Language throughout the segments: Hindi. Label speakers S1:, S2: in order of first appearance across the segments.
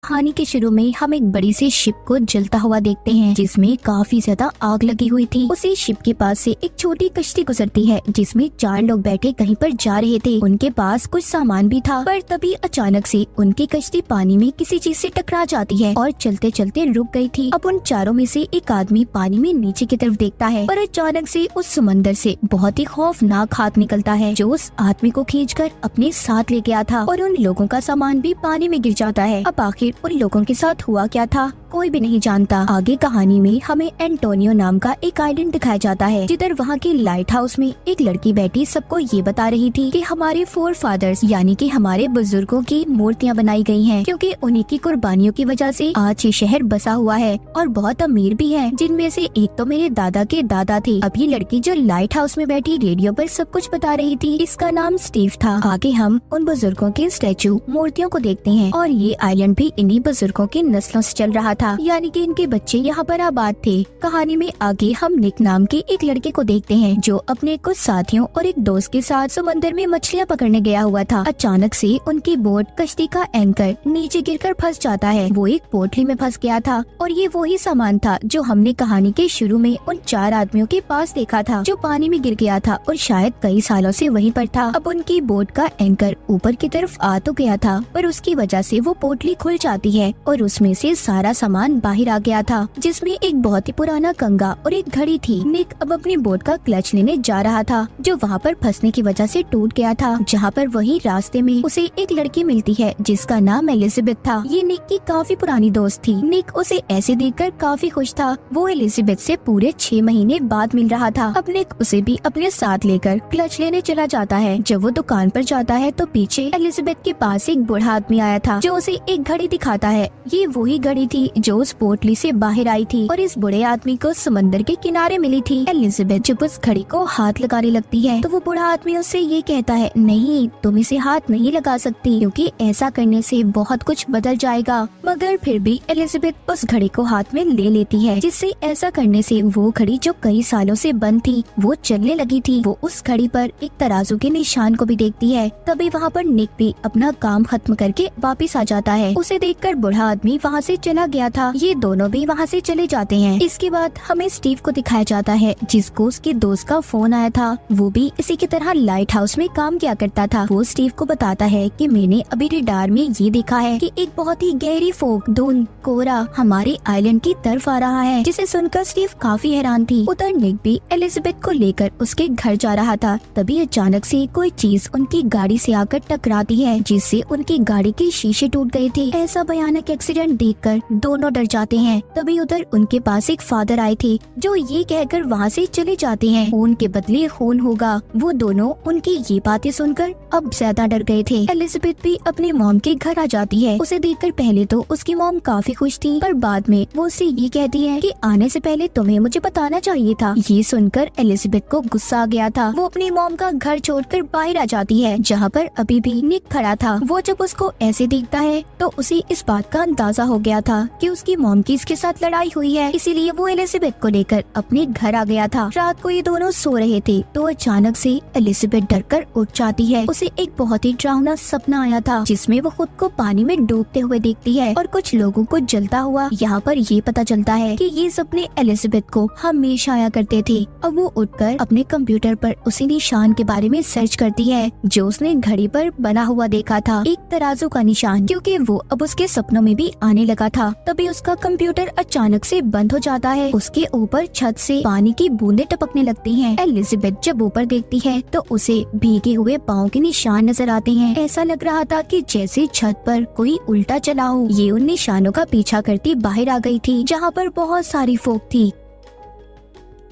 S1: कहानी के शुरू में हम एक बड़ी सी शिप को जलता हुआ देखते हैं जिसमें काफी ज्यादा आग लगी हुई थी। उसी शिप के पास से एक छोटी कश्ती गुजरती है जिसमें 4 लोग बैठे कहीं पर जा रहे थे। उनके पास कुछ सामान भी था, पर तभी अचानक से उनकी कश्ती पानी में किसी चीज से टकरा जाती है और चलते चलते रुक गई थी। अब उन चारों में से एक आदमी पानी में नीचे की तरफ देखता है, पर अचानक से उस समंदर से बहुत ही खौफनाक हाथ निकलता है जो उस आदमी को खींचकर अपने साथ ले गया था और उन लोगों का सामान भी पानी में गिर जाता है। अब आखिर उन लोगों के साथ हुआ क्या था कोई भी नहीं जानता। आगे कहानी में हमें एंटोनियो नाम का एक आइलैंड दिखाया जाता है जिधर वहाँ के लाइट हाउस में एक लड़की बैठी सबको ये बता रही थी कि हमारे फोर फादर्स यानी कि हमारे बुजुर्गों की मूर्तियाँ बनाई गई हैं क्योंकि उन्हीं की कुर्बानियों की वजह से आज ये शहर बसा हुआ है और बहुत अमीर भी है, जिनमें से एक तो मेरे दादा के दादा थे। अब ये लड़की जो लाइट हाउस में बैठी रेडियो पर सब कुछ बता रही थी, इसका नाम स्टीव था। आगे हम उन बुजुर्गों के स्टैचू मूर्तियों को देखते हैं और ये आइलैंड भी इन्हीं बुजुर्गों की नस्लों से चल रहा था, यानी कि इनके बच्चे यहाँ पर आबाद थे। कहानी में आगे हम निक नाम के एक लड़के को देखते हैं जो अपने कुछ साथियों और एक दोस्त के साथ समंदर में मछलियाँ पकड़ने गया हुआ था। अचानक से उनकी बोट कश्ती का एंकर नीचे गिरकर फंस जाता है। वो एक पोटली में फंस गया था और ये वही सामान था जो हमने कहानी के शुरू में उन 4 आदमियों के पास देखा था जो पानी में गिर गया था और शायद कई सालों से वहीं पर था। अब उनकी बोट का एंकर ऊपर की तरफ आ तो गया था, पर उसकी वजह से वो पोटली खुल जाती है और उसमें से सारा सामान बाहर आ गया था जिसमें एक बहुत ही पुराना कंघा और एक घड़ी थी। निक अब अपनी बोट का क्लच लेने जा रहा था जो वहाँ पर फंसने की वजह से टूट गया था। जहाँ पर वही रास्ते में उसे एक लड़की मिलती है जिसका नाम एलिजाबेथ था। ये निक की काफी पुरानी दोस्त थी। निक उसे ऐसे देखकर काफी खुश था। वो एलिजाबेथ से पूरे 6 महीने बाद मिल रहा था। अब निक उसे भी अपने साथ लेकर क्लच लेने चला जाता है। जब वो दुकान पर जाता है तो पीछे एलिजाबेथ के पास एक बूढ़ा आदमी आया था जो उसे एक घड़ी दिखाता है। ये वही घड़ी थी जो उस पोटली से बाहर आई थी और इस बूढ़े आदमी को समंदर के किनारे मिली थी। एलिजाबेथ जब उस घड़ी को हाथ लगाने लगती है तो वो बूढ़ा आदमी उससे ये कहता है, नहीं तुम इसे हाथ नहीं लगा सकती क्योंकि ऐसा करने से बहुत कुछ बदल जाएगा। मगर फिर भी एलिजाबेथ उस घड़ी को हाथ में ले लेती है जिससे ऐसा करने से वो घड़ी जो कई सालों से बंद थी वो चलने लगी थी। वो उस घड़ी पर एक तराजू के निशान को भी देखती है। तभी वहाँ पर निक भी अपना काम खत्म करके वापिस आ जाता है। उसे देखकर बूढ़ा आदमी वहाँ से चला गया था। ये दोनों भी वहाँ से चले जाते हैं। इसके बाद हमें स्टीव को दिखाया जाता है जिसको उसके दोस्त का फोन आया था। वो भी इसी की तरह लाइट हाउस में काम किया करता था। वो स्टीव को बताता है कि मैंने अभी रडार में ये देखा है कि एक बहुत ही गहरी फोक धुंध कोहरा हमारे आइलैंड की तरफ आ रहा है। जिसे सुनकर स्टीव काफी हैरान थी। उधर निक भी एलिजाबेथ को लेकर उसके घर जा रहा था। तभी अचानक से कोई चीज उनकी गाड़ी से आकर टकराती है जिससे उनकी गाड़ी के शीशे टूट गए थे। ऐसा भयानक एक्सीडेंट देखकर दोनों डर जाते हैं। तभी उधर उनके पास एक फादर आए थे जो ये कहकर वहाँ से चले जाते हैं खून के बदले खून होगा। वो दोनों उनकी ये बातें सुनकर अब ज्यादा डर गए थे। एलिजाबेथ भी अपने मॉम के घर आ जाती है। उसे देखकर पहले तो उसकी मॉम काफी खुश थी, पर बाद में वो उससे ये कहती है कि आने से पहले तुम्हें मुझे बताना चाहिए था। ये सुनकर एलिजाबेथ को गुस्सा आ गया था। वो अपनी मॉम का घर छोड़कर बाहर आ जाती है जहाँ पर अभी भी निक खड़ा था। वो जब उसको ऐसे देखता है तो उसे इस बात का अंदाजा हो गया था कि उसकी मॉम की इसके साथ लड़ाई हुई है, इसीलिए वो एलिजाबेथ को लेकर अपने घर आ गया था। रात को ये दोनों सो रहे थे तो अचानक से एलिजाबेथ डरकर उठ जाती है। उसे एक बहुत ही डरावना सपना आया था जिसमें वो खुद को पानी में डूबते हुए देखती है और कुछ लोगों को जलता हुआ। यहाँ पर ये पता चलता है कि ये सपने एलिजाबेथ को हमेशा आया करते थे। अब वो उठकर अपने कंप्यूटर पर उसी निशान के बारे में सर्च करती है जो उसने घड़ी पर बना हुआ देखा था, एक तराजू का निशान, क्योंकि वो अब उसके सपनों में भी आने लगा था। तभी उसका कंप्यूटर अचानक से बंद हो जाता है। उसके ऊपर छत से पानी की बूंदें टपकने लगती हैं। एलिजाबेथ जब ऊपर देखती है तो उसे भीगे हुए पाँव के निशान नजर आते हैं। ऐसा लग रहा था कि जैसे छत पर कोई उल्टा चला हो। ये उन निशानों का पीछा करती बाहर आ गई थी जहाँ पर बहुत सारी फोक थी।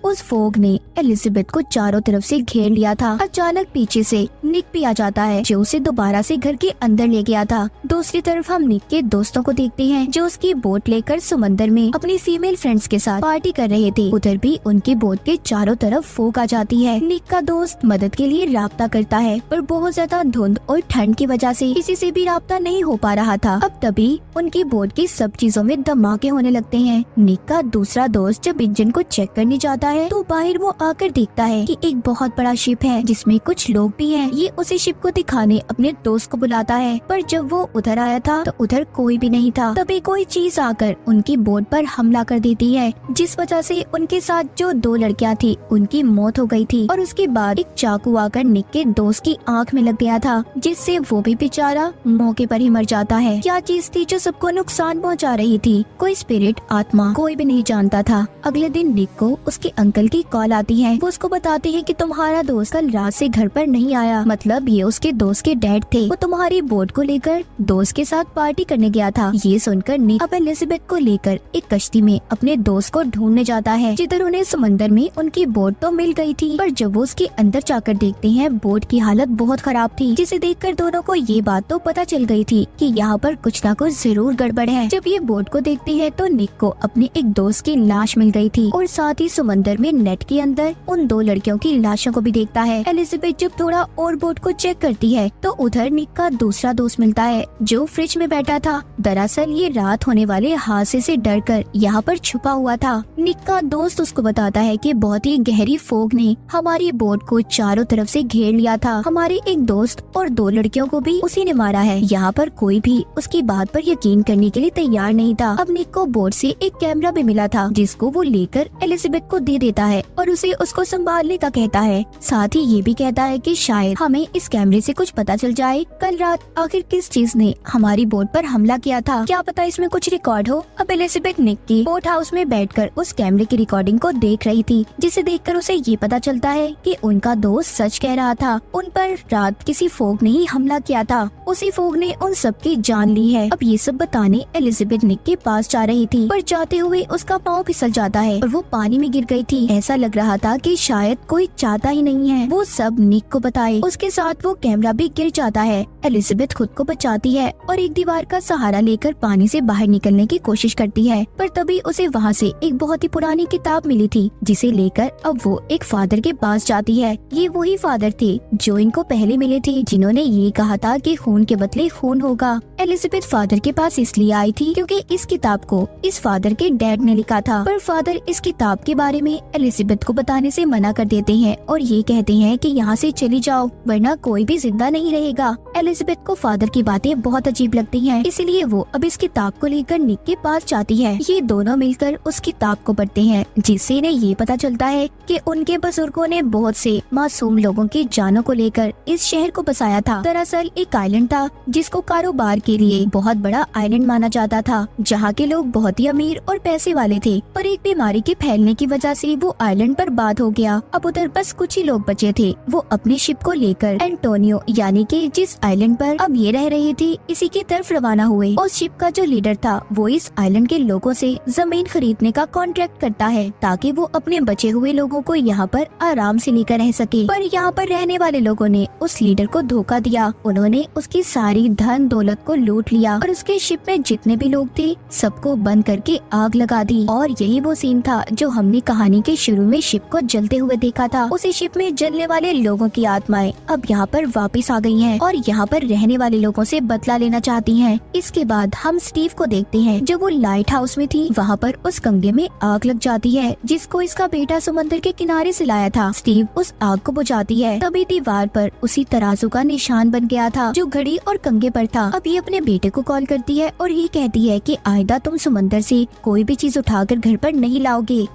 S1: उस फोग ने एलिजाबेथ को चारों तरफ से घेर लिया था। अचानक पीछे से निक भी आ जाता है जो उसे दोबारा से घर के अंदर ले गया था। दूसरी तरफ हम निक के दोस्तों को देखते हैं जो उसकी बोट लेकर समंदर में अपनी फीमेल फ्रेंड्स के साथ पार्टी कर रहे थे। उधर भी उनकी बोट के चारों तरफ फोग आ जाती है। निक का दोस्त मदद के लिए राब्ता करता है, पर बहुत ज्यादा धुंध और ठंड की वजह से किसी से भी राब्ता नहीं हो पा रहा था। अब तभी उनकी बोट की सब चीजों में धमाके होने लगते हैं। निक का दूसरा दोस्त जब इंजन को चेक करने जाता है तो बाहर वो आकर देखता है कि एक बहुत बड़ा शिप है जिसमें कुछ लोग भी हैं। ये उसी शिप को दिखाने अपने दोस्त को बुलाता है, पर जब वो उधर आया था तो उधर कोई भी नहीं था। तभी कोई चीज आकर उनकी बोट पर हमला कर देती है, जिस वजह से उनके साथ जो 2 लड़कियां थी उनकी मौत हो गई थी। और उसके बाद एक चाकू आकर निक के दोस्त की आंख में लग गया था, जिससे वो भी बेचारा मौके पर ही मर जाता है। क्या चीज थी जो सबको नुकसान पहुंचा रही थी? कोई स्पिरिट, आत्मा, कोई भी नहीं जानता था। अगले दिन निक को उसके अंकल की कॉल आती है। वो उसको बताते हैं कि तुम्हारा दोस्त कल रात से घर पर नहीं आया, मतलब ये उसके दोस्त के डैड थे। वो तुम्हारी बोट को लेकर दोस्त के साथ पार्टी करने गया था। ये सुनकर निक अब एलिजाबेथ को लेकर एक कश्ती में अपने दोस्त को ढूंढने जाता है, जिधर उन्हें समंदर में उनकी बोट तो मिल गई थी, पर जब वो उसके अंदर जाकर देखते हैं बोट की हालत बहुत खराब थी, जिसे देखकर दोनों को ये बात तो पता चल गई थी कि यहाँ पर कुछ ना कुछ जरूर गड़बड़ है। जब ये बोट को देखती है तो निक को अपने एक दोस्त की लाश मिल गई थी, और साथ ही समंदर में नेट के अंदर उन 2 लड़कियों की लाशों को भी देखता है। एलिजाबेथ जब थोड़ा और बोट को चेक करती है तो उधर निक का दूसरा दोस्त मिलता है जो फ्रिज में बैठा था। दरअसल ये रात होने वाले हादसे से डरकर यहाँ पर छुपा हुआ था। निक का दोस्त उसको बताता है कि बहुत ही गहरी फोग ने हमारी बोट को चारों तरफ से घेर लिया था। हमारे एक दोस्त और 2 लड़कियों को भी उसी ने मारा है। यहाँ पर कोई भी उसकी बात पर यकीन करने के लिए तैयार नहीं था। अब निक को बोट से एक कैमरा भी मिला था, जिसको वो लेकर एलिजाबेथ को दे देता है और उसे उसको संभालने का कहता है। साथ ही ये भी कहता है कि शायद हमें इस कैमरे से कुछ पता चल जाए कल रात आखिर किस चीज ने हमारी बोट पर हमला किया था, क्या पता इसमें कुछ रिकॉर्ड हो। अब एलिजाबेथ निक की बोट हाउस में बैठकर उस कैमरे की रिकॉर्डिंग को देख रही थी, जिसे देखकर उसे ये पता चलता है कि उनका दोस्त सच कह रहा था। उन पर रात किसी फोग ने ही हमला किया था, उसी फोग ने उन सबकी जान ली है। अब ये सब बताने एलिजाबेथ निक के पास जा रही थी, पर जाते हुए उसका पाँव फिसल जाता है और वो पानी में गिर गई थी। ऐसा लग रहा था कि शायद कोई चाहता ही नहीं है वो सब निक को बताए। उसके साथ वो कैमरा भी गिर जाता है। एलिजाबेथ खुद को बचाती है और एक दीवार का सहारा लेकर पानी से बाहर निकलने की कोशिश करती है, पर तभी उसे वहाँ से एक बहुत ही पुरानी किताब मिली थी, जिसे लेकर अब वो एक फादर के पास जाती है। ये वही फादर थे जो इनको पहले मिले थे, जिन्होंने ये कहा था कि खून के बदले खून होगा। एलिजाबेथ फादर के पास इसलिए आई थी क्योंकि इस किताब को इस फादर के डैड ने लिखा था, पर फादर इस किताब के बारे में एलिजाबेथ को बताने से मना कर देते हैं और ये कहते हैं कि यहाँ से चली जाओ वरना कोई भी जिंदा नहीं रहेगा। एलिजाबेथ को फादर की बातें बहुत अजीब लगती हैं, इसलिए वो अब इस किताब को लेकर निक के पास जाती है। ये दोनों मिलकर उस किताब को पढ़ते हैं, जिससे इन्हें ये पता चलता है कि उनके बुजुर्गों ने बहुत से मासूम लोगों की जानों को लेकर इस शहर को बसाया था। दरअसल एक आइलैंड था जिसको कारोबार के लिए बहुत बड़ा आइलैंड माना जाता था, जहाँ के लोग बहुत ही अमीर और पैसे वाले थे, पर एक बीमारी के फैलने की वजह से वो आइलैंड बर्बाद हो गया। अब उधर बस कुछ ही लोग बचे थे। वो अपनी शिप को लेकर एंटोनियो यानी कि जिस आइलैंड पर अब ये रह रही थी इसी की तरफ रवाना हुए। उस शिप का जो लीडर था वो इस आइलैंड के लोगों से जमीन खरीदने का कॉन्ट्रैक्ट करता है, ताकि वो अपने बचे हुए लोगों को यहाँ पर आराम से लेकर रह सके। पर यहाँ पर रहने वाले लोगों ने उस लीडर को धोखा दिया। उन्होंने उसकी सारी धन दौलत को लूट लिया और उसके शिप में जितने भी लोग थे सबको बंद करके आग लगा दी। और यही वो सीन था जो हमने कहानी के शुरू में शिप को जलते हुए देखा था। उसी शिप में जलने वाले लोगों की आत्माएं अब यहाँ पर वापस आ गई हैं और यहाँ पर रहने वाले लोगों से बदला लेना चाहती हैं। इसके बाद हम स्टीव को देखते हैं। जब वो लाइट हाउस में थी वहाँ पर उस कमरे में आग लग जाती है, जिसको इसका बेटा समंदर के किनारे से लाया था। स्टीव उस आग को बुझाती है, तभी दीवार पर उसी तराजू का निशान बन गया था जो घड़ी और कंगे पर था। अब ये अपने बेटे को कॉल करती है और ये कहती है कि आइंदा तुम समंदर से कोई भी चीज उठाकर घर पर नहीं लाओगे।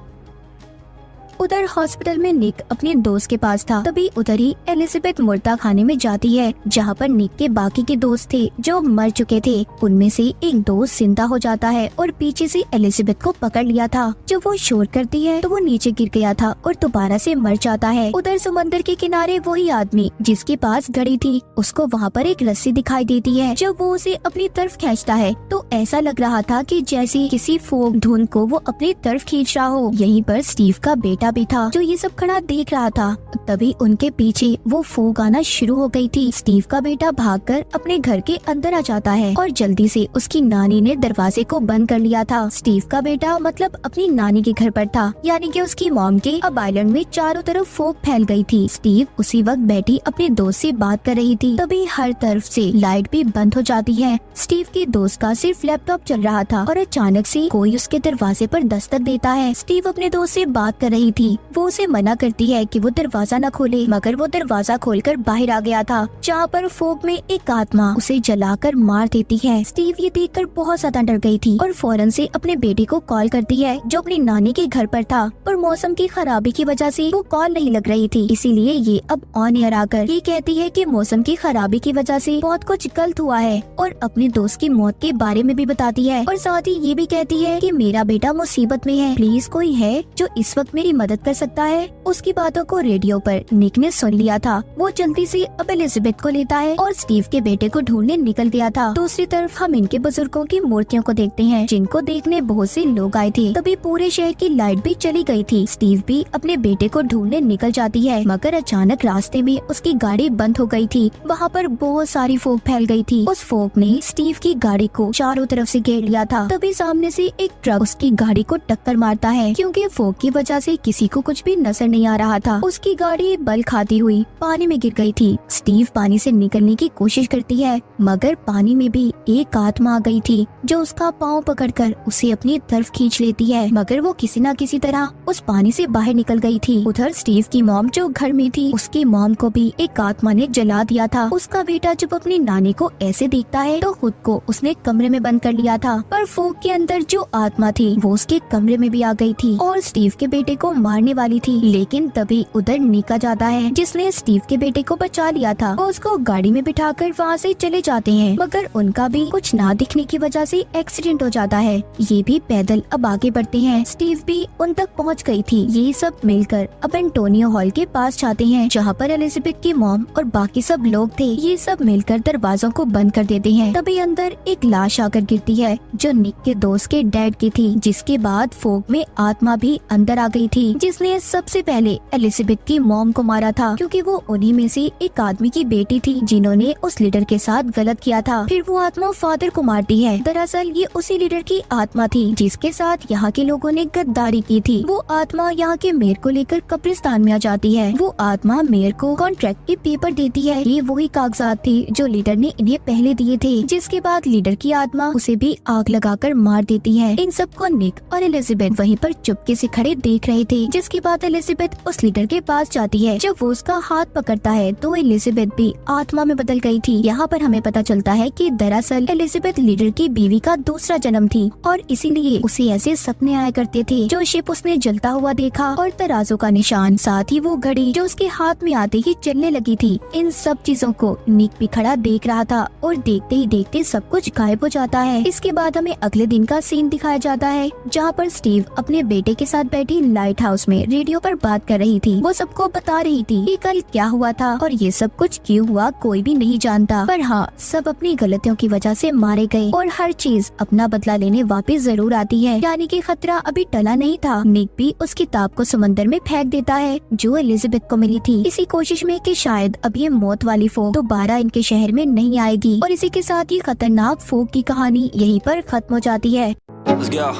S1: उधर हॉस्पिटल में निक अपने दोस्त के पास था, तभी उधर ही एलिजाबेथ मुर्दा खाने में जाती है, जहाँ पर निक के बाकी के दोस्त थे जो मर चुके थे। उनमें से एक दोस्त जिंदा हो जाता है और पीछे से एलिजाबेथ को पकड़ लिया था। जब वो शोर करती है तो वो नीचे गिर गया था और दोबारा से मर जाता है। उधर समंदर के किनारे वही आदमी जिसके पास घड़ी थी, उसको वहाँ पर एक रस्सी दिखाई देती है। जब वो उसे अपनी तरफ खींचता है तो ऐसा लग रहा था कि जैसे किसी फोक धुन को वो अपनी तरफ खींच रहा हो। यहीं पर स्टीव का बेटा भी था जो ये सब खड़ा देख रहा था। तभी उनके पीछे वो फूंक आना शुरू हो गई थी। स्टीव का बेटा भागकर अपने घर के अंदर आ जाता है और जल्दी से उसकी नानी ने दरवाजे को बंद कर लिया था। स्टीव का बेटा मतलब अपनी नानी के घर पर था, यानी कि उसकी मॉम के अब आइलैंड में चारों तरफ फोक फैल गई थी। स्टीव उसी वक्त बैठी अपने दोस्त से बात कर रही थी, तभी हर तरफ से लाइट भी बंद हो जाती है। स्टीव के दोस्त का सिर्फ लैपटॉप चल रहा था और अचानक से कोई उसके दरवाजे पर दस्तक देता है। स्टीव अपने दोस्त से बात कर रही थी। वो उसे मना करती है कि वो दरवाजा न खोले, मगर वो दरवाजा खोलकर बाहर आ गया था, जहाँ पर फोग में एक आत्मा उसे जलाकर मार देती है। स्टीव ये देखकर बहुत ज्यादा डर गई थी और फौरन से अपने बेटे को कॉल करती है, जो अपनी नानी के घर पर था, पर मौसम की खराबी की वजह से वो कॉल नहीं लग रही थी। इसीलिए ये अब ऑन एयर आकर ये कहती है कि मौसम की खराबी की वजह से बहुत कुछ गलत हुआ है, और अपने दोस्त की मौत के बारे में भी बताती है, और साथ ही ये भी कहती है कि मेरा बेटा मुसीबत में है, प्लीज कोई है जो इस वक्त मेरी मदद कर सकता है। उसकी बातों को रेडियो पर निक ने सुन लिया था। वो जल्दी से अब एलिजाबेथ को लेता है और स्टीव के बेटे को ढूंढने निकल गया था। दूसरी तरफ हम इनके बुजुर्गों की मूर्तियों को देखते हैं, जिनको देखने बहुत से लोग आए थे। तभी पूरे शहर की लाइट भी चली गई थी। स्टीव भी अपने बेटे को ढूंढने निकल जाती है, मगर अचानक रास्ते में उसकी गाड़ी बंद हो गई थी। वहाँ पर बहुत सारी फोग फैल गई थी। उस फोग ने स्टीव की गाड़ी को चारों तरफ से घेर लिया था। तभी सामने से एक ट्रक उसकी गाड़ी को टक्कर मारता है। क्योंकि फोग की वजह से किसी को कुछ भी नजर नहीं आ रहा था, उसकी गाड़ी बल खाती हुई पानी में गिर गई थी। स्टीव पानी से निकलने की कोशिश करती है, मगर पानी में भी एक आत्मा आ गई थी, जो उसका पाँव पकड़कर उसे अपनी तरफ खींच लेती है, मगर वो किसी न किसी तरह उस पानी से बाहर निकल गई थी। उधर स्टीव की मॉम जो घर में थी, उसकी मॉम को भी एक आत्मा ने जला दिया था। उसका बेटा जब अपनी नानी को ऐसे देखता है तो खुद को उसने कमरे में बंद कर लिया था, पर फोग के अंदर जो आत्मा थी वो उसके कमरे में भी आ गई थी और स्टीव के बेटे को मारने वाली थी। लेकिन तभी उधर निका जाता है, जिसने स्टीव के बेटे को बचा लिया था। वो उसको गाड़ी में बिठाकर वहाँ से चले जाते हैं, मगर उनका भी कुछ ना दिखने की वजह से एक्सीडेंट हो जाता है। ये भी पैदल अब आगे बढ़ते हैं। स्टीव भी उन तक पहुँच गई थी। ये सब मिलकर अब एंटोनियो हॉल के पास जाते हैं, जहाँ पर एलिजाबेथ की मॉम और बाकी सब लोग थे। ये सब मिलकर दरवाजों को बंद कर देते हैं। तभी अंदर एक लाश आकर गिरती है, जो निक के दोस्त के डैड की थी। जिसके बाद फोग में आत्मा भी अंदर आ गई थी, जिसने सबसे पहले एलिजाबेथ की मॉम को मारा था, क्योंकि वो उन्हीं में से एक आदमी की बेटी थी जिन्होंने उस लीडर के साथ गलत किया था। फिर वो आत्मा फादर को मारती है। दरअसल ये उसी लीडर की आत्मा थी जिसके साथ यहाँ के लोगों ने गद्दारी की थी। वो आत्मा यहाँ के मेयर को लेकर कब्रिस्तान में आ जाती है। वो आत्मा मेयर को कॉन्ट्रैक्ट के पेपर देती है। ये वही कागजात थे जो लीडर ने इन्हें पहले दिए थे। जिसके बाद लीडर की आत्मा उसे भी आग लगाकर मार देती है। इन सबको निक और एलिजाबेथ वहीं पर चुपके से खड़े देख रहे थे। जिसके बाद एलिजाबेथ उस लीडर के पास जाती है। जब वो उसका हाथ पकड़ता है तो एलिजाबेथ भी आत्मा में बदल गई थी। यहाँ पर हमें पता चलता है कि दरअसल एलिजाबेथ लीडर की बीवी का दूसरा जन्म थी, और इसीलिए उसे ऐसे सपने आया करते थे। जो शिप उसने जलता हुआ देखा और तराजू का निशान, साथ ही वो घड़ी जो उसके हाथ में आते ही चलने लगी थी, इन सब चीजों को निक भी खड़ा देख रहा था। और देखते ही देखते सब कुछ गायब हो जाता है। इसके बाद हमें अगले दिन का सीन दिखाया जाता है, जहाँ पर स्टीव अपने बेटे के साथ बैठी लाइट हाउस में रेडियो पर बात कर रही थी। वो सबको बता रही थी कि कल क्या हुआ था और ये सब कुछ क्यों हुआ कोई भी नहीं जानता, पर हाँ सब अपनी गलतियों की वजह से मारे गए और हर चीज अपना बदला लेने वापस जरूर आती है। यानी कि खतरा अभी टला नहीं था। निक भी उस किताब को समंदर में फेंक देता है जो एलिजाबेथ को मिली थी, इसी कोशिश में कि शायद अब ये मौत वाली फोग दोबारा इनके शहर में नहीं आएगी। और इसी के साथ ये खतरनाक फोग की कहानी यहीं पर खत्म हो जाती है।
S2: Let's go.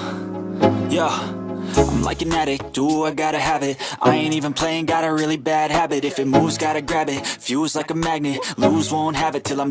S2: Yo, I'm like an addict, do I gotta have it. I ain't even playing, got a really bad habit. If it moves, gotta grab it. Fuse like a magnet, lose, won't have it till I'm